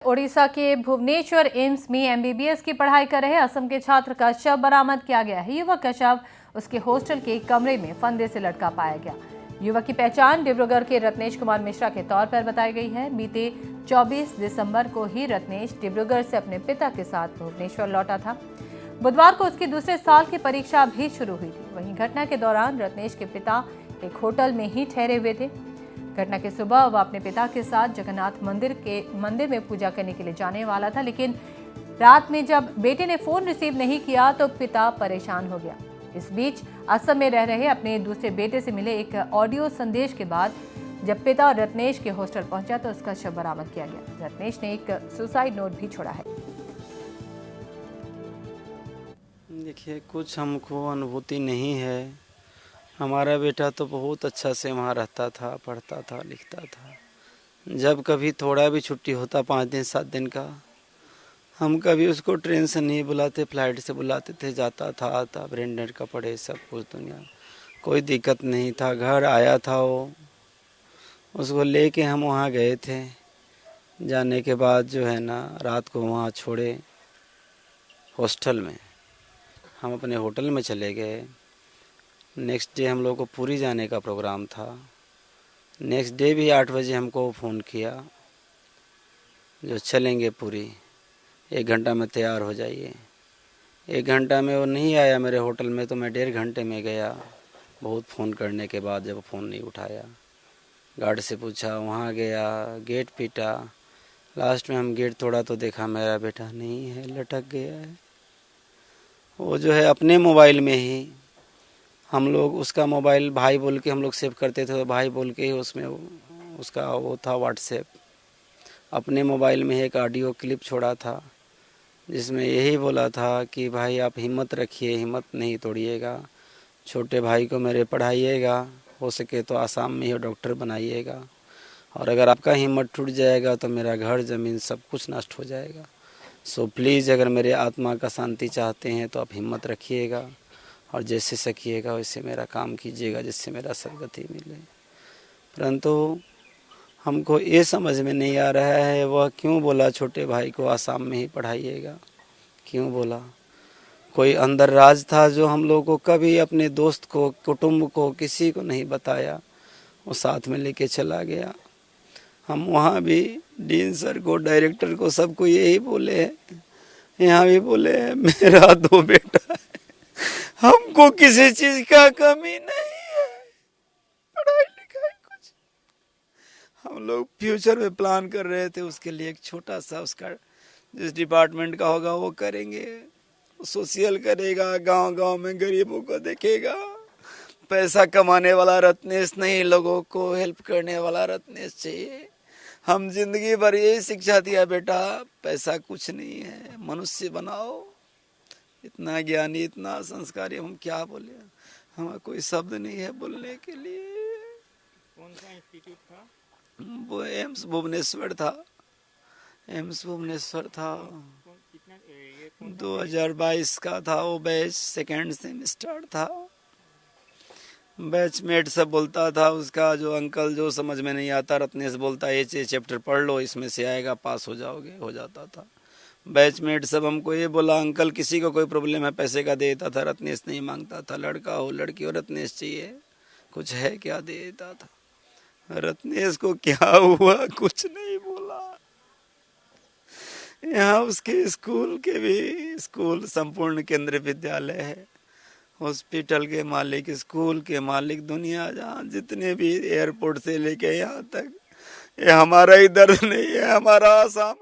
ओडिशा के भुवनेश्वर एम्स में एमबीबीएस की पढ़ाई कर रहे असम के छात्र का शव बरामद किया गया है। युवक का शव उसके हॉस्टल के कमरे में फंदे से लटका पाया गया। युवक की पहचान डिब्रूगढ़ के रत्नेश कुमार मिश्रा के तौर पर बताई गई है। बीते 24 दिसंबर को ही रत्नेश डिब्रूगढ़ से अपने पिता के साथ भुवनेश्वर लौटा था। बुधवार को उसके दूसरे साल की परीक्षा भी शुरू हुई थी। वहीं घटना के दौरान रत्नेश के पिता एक होटल में ही ठहरे हुए थे। घटना की सुबह वह अपने पिता के साथ जगन्नाथ मंदिर में पूजा करने के लिए जाने वाला था, लेकिन रात में जब बेटे ने फोन रिसीव नहीं किया तो पिता परेशान हो गया। इस बीच असम में रह रहे अपने दूसरे बेटे से मिले एक ऑडियो संदेश के बाद जब पिता रत्नेश के हॉस्टल पहुंचा तो उसका शव बरामद किया गया। रत्नेश ने एक सुसाइड नोट भी छोड़ा है। देखिए, कुछ हमको अनुभूति नहीं है। हमारा बेटा तो बहुत अच्छा से वहाँ रहता था, पढ़ता था, लिखता था। जब कभी थोड़ा भी छुट्टी होता 5 दिन 7 दिन का, हम कभी उसको ट्रेन से नहीं बुलाते, फ्लाइट से बुलाते थे। जाता था, आता, ब्रेंडेड कपड़े, सब कुछ दुनिया, कोई दिक्कत नहीं था। घर आया था वो, उसको लेके हम वहाँ गए थे। जाने के बाद जो है ना, रात को वहाँ छोड़े हॉस्टल में। हम अपने होटल में चले गए। नेक्स्ट डे हम लोग को पुरी जाने का प्रोग्राम था। नेक्स्ट डे भी 8 बजे हमको फ़ोन किया, जो चलेंगे पुरी, 1 घंटा में तैयार हो जाइए। 1 घंटा में वो नहीं आया मेरे होटल में, तो मैं 1.5 घंटे में गया। बहुत फ़ोन करने के बाद जब फ़ोन नहीं उठाया, गार्ड से पूछा, वहाँ गया, गेट पीटा। लास्ट में हम गेट तोड़ा तो देखा मेरा बेटा नहीं है, लटक गया है। वो जो है अपने मोबाइल में ही, हम लोग उसका मोबाइल भाई बोल के हम लोग सेव करते थे, तो भाई बोल के ही उसमें उसका वो था व्हाट्सएप। अपने मोबाइल में एक ऑडियो क्लिप छोड़ा था जिसमें यही बोला था कि भाई आप हिम्मत रखिए, हिम्मत नहीं तोड़िएगा, छोटे भाई को मेरे पढ़ाइएगा, हो सके तो आसाम में ही डॉक्टर बनाइएगा, और अगर आपका हिम्मत टूट जाएगा तो मेरा घर ज़मीन सब कुछ नष्ट हो जाएगा। सो प्लीज़, अगर मेरे आत्मा का शांति चाहते हैं तो आप हिम्मत रखिएगा और जैसे सकिएगा वैसे मेरा काम कीजिएगा, जिससे मेरा सदगति मिले। परंतु हमको ये समझ में नहीं आ रहा है वह क्यों बोला छोटे भाई को आसाम में ही पढ़ाइएगा, क्यों बोला? कोई अंदर राज था जो हम लोगों को कभी अपने दोस्त को, कुटुंब को, किसी को नहीं बताया। वो साथ में लेके चला गया। हम वहाँ भी डीन सर को, डायरेक्टर को, सबको यही बोले हैं, यहाँ भी बोले हैं, मेरा 2 बेटा है, हमको किसी चीज का कमी नहीं है, पढ़ाई लिखाई कुछ। हम लोग फ्यूचर में प्लान कर रहे थे, उसके लिए एक छोटा सा, उसका जिस डिपार्टमेंट का होगा वो करेंगे, सोशल करेगा, गांव गांव में गरीबों को देखेगा। पैसा कमाने वाला रत्नेश नहीं, लोगों को हेल्प करने वाला रत्नेश चाहिए। हम जिंदगी भर यही शिक्षा दिया, बेटा पैसा कुछ नहीं है, मनुष्य बनाओ। इतना ज्ञानी, इतना संस्कारी, हम क्या बोले, हमारा कोई शब्द नहीं है बोलने के लिए। कौन सा इंस्टीट्यूट था? वो एम्स भुवनेश्वर था, एम्स भुवनेश्वर था। 2022 का था वो बैच, 2nd सेमेस्टर था। बैचमेट सब बोलता था, उसका जो अंकल, जो समझ में नहीं आता, रत्नेश बोलता है ये चैप्टर पढ़ लो, इसमें से आएगा, पास हो जाओगे, हो जाता था। बैचमेट सब हमको ये बोला, अंकल किसी को कोई प्रॉब्लम है पैसे का दे देता था, रत्नेश नहीं मांगता था, लड़का हो लड़की हो रत्नेश चाहिए, कुछ है क्या, दे देता था। रत्नेश को क्या हुआ, कुछ नहीं बोला। यहाँ उसके स्कूल के भी, स्कूल संपूर्ण केंद्रीय विद्यालय है, हॉस्पिटल के मालिक, स्कूल के मालिक, दुनिया जहाँ जितने भी, एयरपोर्ट से लेके यहाँ तक, ये हमारा ही दर्द नहीं है, हमारा आसाम